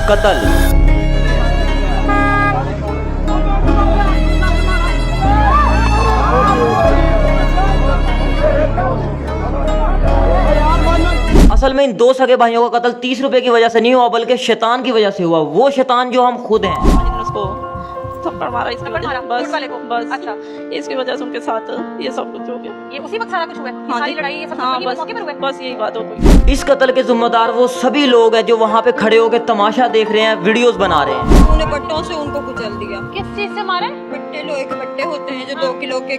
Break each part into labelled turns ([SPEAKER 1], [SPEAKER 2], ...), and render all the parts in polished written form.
[SPEAKER 1] कत्ल। असल में इन दो सगे भाइयों का कत्ल 30 रुपए की वजह से नहीं हुआ, बल्कि शैतान की वजह से हुआ। वो शैतान जो हम खुद हैं।
[SPEAKER 2] उसको थप्पड़ मारा इसकी वजह बस अच्छा इसकी वजह से उनके साथ ये सब कुछ हो गया।
[SPEAKER 3] ये उसी वक्त सारा कुछ हुआ है। सारी लड़ाई ये सब
[SPEAKER 2] बस
[SPEAKER 3] मौके पर हुआ है।
[SPEAKER 2] बस यही बात हो गई।
[SPEAKER 1] इस कत्ल के जिम्मेदार वो सभी लोग हैं जो वहाँ पे खड़े होकर तमाशा देख रहे हैं, वीडियोस बना रहे हैं।
[SPEAKER 4] उन्होंने बट्टों से उनको कुचल दिया।
[SPEAKER 3] किस चीज से मारे?
[SPEAKER 4] बट्टे लोहे के बट्टे होते हैं जो 2 किलो के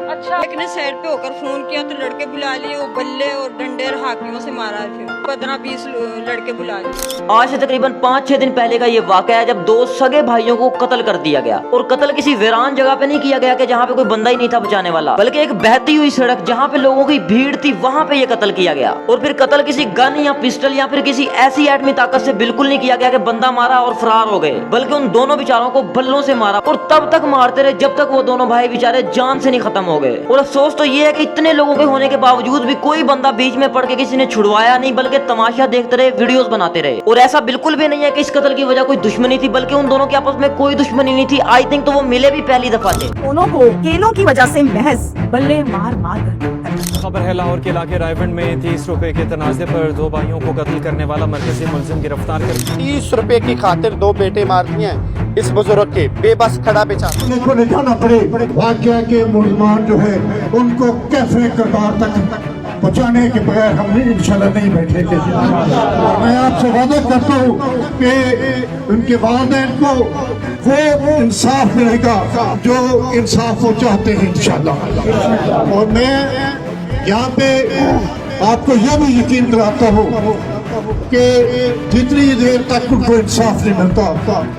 [SPEAKER 3] अच्छा।
[SPEAKER 4] एक ने साइड पे होकर फोन किया तो लड़के बुला लिए, वो बल्ले और डंडे और हाकियों से मारा है। फिर 15-20 लड़के बुला लिए।
[SPEAKER 1] आज से तकरीबन 5-6 दिन पहले का ये वाकया है, जब दो सगे भाइयों को कत्ल कर दिया गया। और कत्ल किसी वीरान जगह पे नहीं किया गया कि जहाँ पे कोई बंदा ही नहीं था बचाने वाला, बल्कि एक बहती हुई सड़क जहाँ पे लोगों की भीड़ थी, वहाँ पे ये कत्ल किया गया। और फिर कत्ल किसी गन या पिस्टल या फिर किसी ऐसी एटमी ताकत से बिल्कुल नहीं किया गया कि बंदा मारा और फरार हो गए, बल्कि उन दोनों बेचारों को बल्लों से मारा और तब तक मारते रहे जब तक वो दोनों भाई बेचारे जान से नहीं खत्म हो गए। और अफसोस तो ये है कि इतने लोगों के होने के बावजूद भी कोई बंदा बीच में पड़ के किसी ने छुड़वाया नहीं, बल्कि तमाशा देखते रहे, वीडियोस बनाते रहे। और ऐसा बिल्कुल भी नहीं है कि इस कत्ल की वजह कोई दुश्मनी थी, बल्कि उन दोनों के आपस में कोई दुश्मनी नहीं थी। आई थिंक तो वो मिले भी पहली दफा थे।
[SPEAKER 5] दोनों को खेलों की वजह से महज बल्ले मार कर।
[SPEAKER 6] खबर है लाहौर के इलाके रायवंड में 30 रुपए के तनाजे पर 2 भाइयों को कत्ल करने वाला मरकजी मुलजिम गिरफ्तार कर
[SPEAKER 7] 30 रुपए की खातिर 2 बेटे मार दिए हैं इस बुजुर्ग के, बेबस खड़ा बेचारा।
[SPEAKER 8] को निकालना पड़े। वाकया के मुलजमान जो है उनको कैसे किरदार तक पहुँचाने के बगैर हम इंशाल्लाह नहीं बैठेंगे। और मैं आपसे वादा करता हूँ कि उनके वालिदैन को वो इंसाफ मिलेगा जो इंसाफ वो चाहते हैं इंशाल्लाह। और मैं यहाँ पे आपको यह भी यकीन दिलाता हूँ कि जितनी देर तक उनको इंसाफ नहीं मिलता,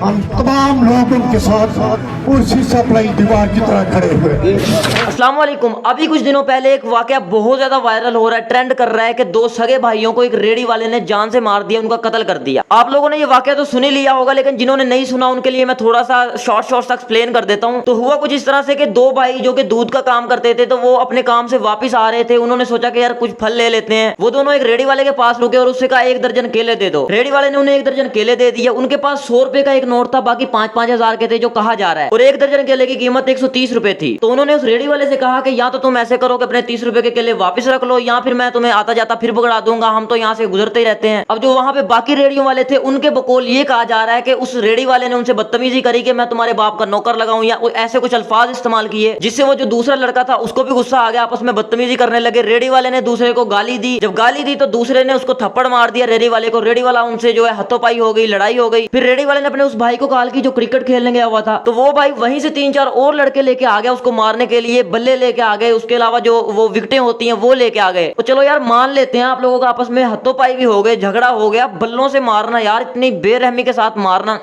[SPEAKER 8] हम तमाम लोग उनके साथ उसी सप्लाई दीवार की तरह खड़े हुए।
[SPEAKER 1] अस्सलाम वालेकुम। अभी कुछ दिनों पहले एक वाकया बहुत ज्यादा वायरल हो रहा है, ट्रेंड कर रहा है कि 2 सगे भाइयों को एक रेडी वाले ने जान से मार दिया, उनका कत्ल कर दिया। आप लोगों ने ये वाकया तो सुन ही लिया होगा, लेकिन जिन्होंने नहीं सुना उनके लिए मैं थोड़ा सा शॉर्ट एक्सप्लेन कर देता हूँ। तो हुआ कुछ इस तरह से कि 2 भाई जो कि दूध का काम करते थे, तो वो अपने काम से वापिस आ रहे थे। उन्होंने सोचा कि यार कुछ फल ले लेते हैं। वो दोनों एक रेडी वाले के पास रुके और उससे कहा 1 दर्जन केले दे दो। रेडी वाले ने उन्हें 1 दर्जन केले दे दिया। उनके पास 100 रुपए का एक नोट था, बाकी 5-5 हजार के थे जो कहा जा रहा है, और 1 दर्जन केले की कीमत 130 रुपए थी। तो उन्होंने उस रेडी वाले से कहा कि या तो तुम ऐसे करो कि अपने 30 रुपए के केले वापस रख लो, या फिर मैं तुम्हें आता जाता फिर पकड़ा दूंगा, हम तो यहाँ से गुजरते ही रहते हैं। अब जो वहां पे बाकी रेडियो वाले थे, उनके बकौल ये कहा जा रहा है कि उस रेडी वाले ने उनसे बदतमीजी करी कि मैं तुम्हारे बाप का नौकर लगाऊं, या ऐसे कुछ अल्फाज इस्तेमाल किए, जिससे वो जो दूसरा लड़का था उसको भी गुस्सा आ गया, आपस में बदतमीजी करने लगे। रेडी वाले ने दूसरे को गाली दी। जब गाली दी तो दूसरे ने उसको थप्पड़ मार दिया रेडी वाले को। रेडी वाला उनसे जो है हथोपाई हो गई, लड़ाई हो गई। फिर रेडी वाले ने अपने उस भाई को कॉल की जो क्रिकेट खेलने गया हुआ था, तो वो भाई वहीं से 3-4 और लड़के लेके आ गया उसको मारने के लिए, बल्ले लेके आ गए। उसके अलावा जो वो विकेटें होती हैं वो लेके आ गए। तो चलो यार मान लेते हैं आप लोगों का आपस में हथोपाई भी हो गए, झगड़ा हो गया, बल्लों से मारना यार, इतनी बेरहमी के साथ मारना।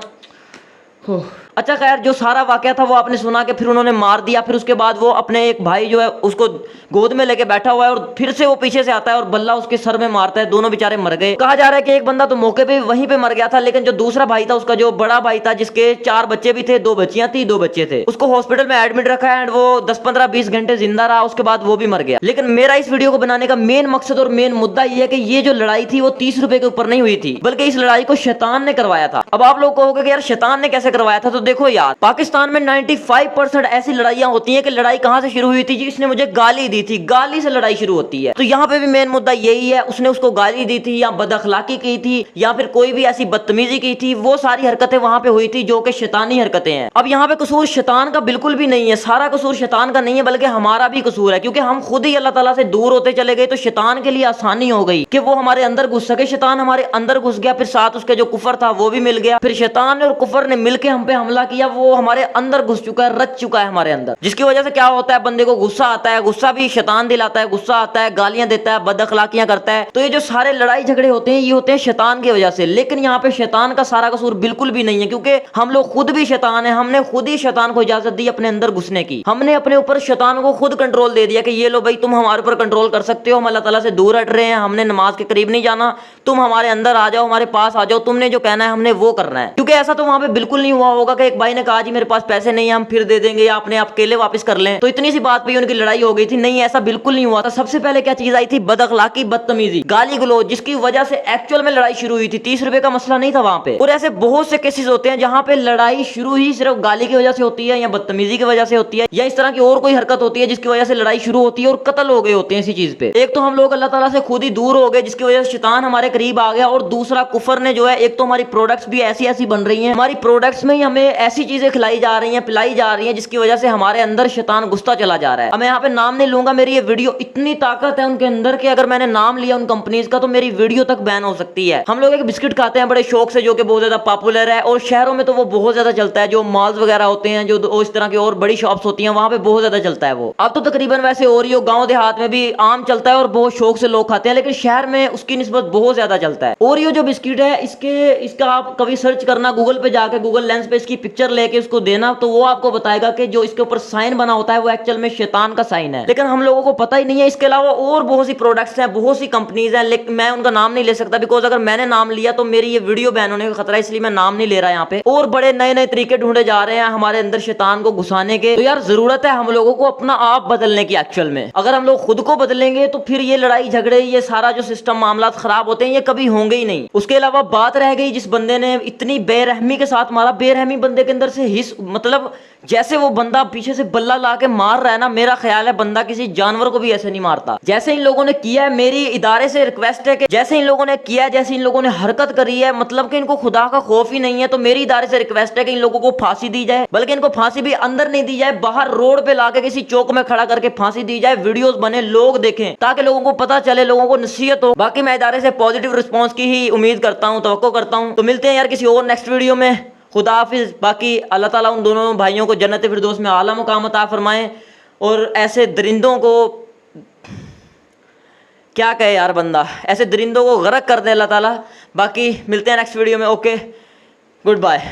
[SPEAKER 1] अच्छा खैर, जो सारा वाकया था वो आपने सुना कि फिर उन्होंने मार दिया। फिर उसके बाद वो अपने एक भाई जो है उसको गोद में लेके बैठा हुआ है, और फिर से वो पीछे से आता है और बल्ला उसके सर में मारता है। दोनों बेचारे मर गए। कहा जा रहा है कि एक बंदा तो मौके पे वहीं पे मर गया था, लेकिन जो दूसरा भाई था, उसका जो बड़ा भाई था, जिसके 4 बच्चे भी थे, 2 बच्चियां थी, 2 बच्चे थे, उसको हॉस्पिटल में एडमिट रखा है। एंड वो 10-15-20 घंटे जिंदा रहा, उसके बाद वो भी मर गया। लेकिन मेरा इस वीडियो को बनाने का मेन मकसद और मेन मुद्दा ये है कि ये जो लड़ाई थी वो 30 रुपए के ऊपर नहीं हुई थी, बल्कि इस लड़ाई को शैतान ने करवाया था। अब आप लोग कहोगे कि यार शैतान ने कैसे करवाया था? तो देखो यार, पाकिस्तान में 95% ऐसी लड़ाइयां होती हैं कि लड़ाई कहां से शुरू हुई थी जी, इसने मुझे गाली दी थी, गाली से लड़ाई शुरू होती है। तो यहाँ पे भी मेन मुद्दा यही है, उसने उसको गाली दी थी या बदअखलाकी की थी या फिर कोई भी ऐसी बदतमीजी की थी, वो सारी हरकतें वहां पे हुई थी जो कि शैतानी हरकतें हैं। अब यहाँ पे कसूर शैतान का बिल्कुल भी नहीं है, सारा कसूर शैतान का नहीं है, बल्कि हमारा भी कसूर है, क्योंकि हम खुद ही अल्लाह ताला से दूर होते चले गए। तो शैतान के लिए आसानी हो गई कि वो हमारे अंदर घुस सके। शैतान हमारे अंदर घुस गया, फिर साथ उसके जो कुफर था वो भी मिल गया। फिर शैतान और कुफर ने मिलकर हम पे हमला किया, वो हमारे अंदर घुस चुका है, रच चुका है हमारे अंदर। जिसकी वजह से क्या होता है, बंदे को गुस्सा आता है, गुस्सा भी शैतान दिलाता है, गुस्सा आता है, गालियां देता है, बदअखलाकियां करता है। तो ये जो सारे लड़ाई झगड़े होते हैं, ये होते हैं शैतान की वजह से। लेकिन यहाँ पे शैतान का सारा कसूर बिल्कुल भी नहीं है, क्योंकि हम लोग खुद भी शैतान है। हमने खुद ही शैतान को इजाजत दी अपने अंदर घुसने की। हमने अपने ऊपर शैतान को खुद कंट्रोल दे दिया कि ये लो भाई, तुम हमारे ऊपर कंट्रोल कर सकते हो, हम अल्लाह ताला से दूर हट रहे हैं, हमने नमाज के करीब नहीं जाना, तुम हमारे अंदर आ जाओ, हमारे पास आ जाओ, तुमने जो कहना है हमने वो करना है। क्योंकि ऐसा तो वहां पे बिल्कुल नहीं हुआ होगा कि पे एक भाई ने कहा जी मेरे पास पैसे नहीं है, हम फिर दे देंगे या अपने आप अकेले वापस कर लें, तो इतनी सी बात पे उनकी लड़ाई हो गई थी। नहीं, ऐसा बिल्कुल नहीं हुआ था। सबसे पहले क्या चीज आई थी? बदअखलाकी, बदतमीजी, गाली गलौज, जिसकी वजह से एक्चुअल में लड़ाई शुरू हुई थी। 30 रुपए का मसला नहीं था वहां पे। और ऐसे बहुत से केसेस होते हैं जहां पे लड़ाई शुरू ही सिर्फ गाली की वजह से होती है या बदतमीजी की वजह से होती है या इस तरह की और कोई हरकत होती है जिसकी वजह से लड़ाई शुरू होती है और कत्ल हो गए होते हैं इसी चीज पे। एक तो हम लोग अल्लाह ताला से खुद ही दूर हो गए जिसकी वजह से शैतान हमारे करीब आ गया, और दूसरा कुफर ने जो है, एक तो हमारी प्रोडक्ट्स भी ऐसी ऐसी बन रही हैं, हमारी प्रोडक्ट्स में ही हमें ऐसी चीजें खिलाई जा रही हैं, पिलाई जा रही हैं, जिसकी वजह से हमारे अंदर शैतान घुसता चला जा रहा है। अब मैं यहाँ पे नाम नहीं लूंगा, मेरी ये वीडियो इतनी ताकत है उनके अंदर कि अगर मैंने नाम लिया उन कंपनीज का तो मेरी वीडियो तक बैन हो सकती है। हम लोग एक बिस्किट खाते हैं बड़े शौक से जो कि बहुत ज्यादा पॉपुलर है, और शहरों में तो वो बहुत ज्यादा चलता है, जो मॉल्स वगैरह होते हैं, जो इस तरह की और बड़ी शॉप्स होती हैं, वहां पे बहुत ज्यादा चलता है वो। अब तो तकरीबन वैसे ओरियो गांव देहात में भी आम चलता है और बहुत शौक से लोग खाते हैं, लेकिन शहर में उसकी निस्बत बहुत ज्यादा चलता है। ओरियो जो बिस्किट है, इसका आप कभी सर्च करना गूगल पे जाके, गूगल लेंस पे इसकी पिक्चर लेके उसको देना, तो वो आपको बताएगा कि जो इसके ऊपर साइन बना होता है वो एक्चुअल में शैतान का साइन है, लेकिन हम लोगों को पता ही नहीं है। इसके अलावा और बहुत सी प्रोडक्ट्स हैं, बहुत सी कंपनीज हैं, लेकिन मैं उनका नाम नहीं ले सकता, बिकॉज अगर मैंने नाम लिया तो मेरी ये वीडियो बैन होने का खतरा है, इसलिए मैं नाम नहीं ले रहा यहाँ पे। और बड़े नए नए तरीके ढूंढे जा रहे हैं हमारे अंदर शैतान को घुसाने के। तो यार जरूरत है हम लोगों को अपना आप बदलने की। एक्चुअल में अगर हम लोग खुद को बदलेंगे तो फिर ये लड़ाई झगड़े, ये सारा जो सिस्टम मामला खराब होते हैं, ये कभी होंगे ही नहीं। उसके अलावा बात रह गई जिस बंदे ने इतनी बेरहमी के साथ मारा, बेरहमी बंदे के अंदर से हिस, मतलब जैसे वो बंदा पीछे से बल्ला ला के मार रहा है ना, मेरा ख्याल है बंदा किसी जानवर को भी ऐसे नहीं मारता जैसे इन लोगों ने किया है। मेरी इदारे से रिक्वेस्ट है कि जैसे इन लोगों ने किया है, जैसे इन लोगों ने हरकत करी है, मतलब कि इनको खुदा का खौफ ही नहीं है, तो मेरी इदारे से रिक्वेस्ट है कि इन लोगों को फांसी दी जाए, बल्कि इनको फांसी भी अंदर नहीं दी जाए, बाहर रोड पे लाके किसी चौक में खड़ा करके फांसी दी जाए, वीडियोस बने, लोग देखें, ताकि लोगों को पता चले, लोगों को नसीहत हो। बाकी मैं इदारे से पॉजिटिव रिस्पॉन्स की ही उम्मीद करता हूँ, तवक्को करता हूँ। तो मिलते हैं यार किसी और नेक्स्ट वीडियो में। खुदा हाफिज। बाकी अल्लाह ताला उन दोनों भाइयों को जन्नत फिरदौस में आला मुकाम अता फरमाएं, और ऐसे दरिंदों को क्या कहे यार बंदा, ऐसे दरिंदों को गरक कर दे अल्लाह ताला। बाकी मिलते हैं नेक्स्ट वीडियो में। Okay, good bye.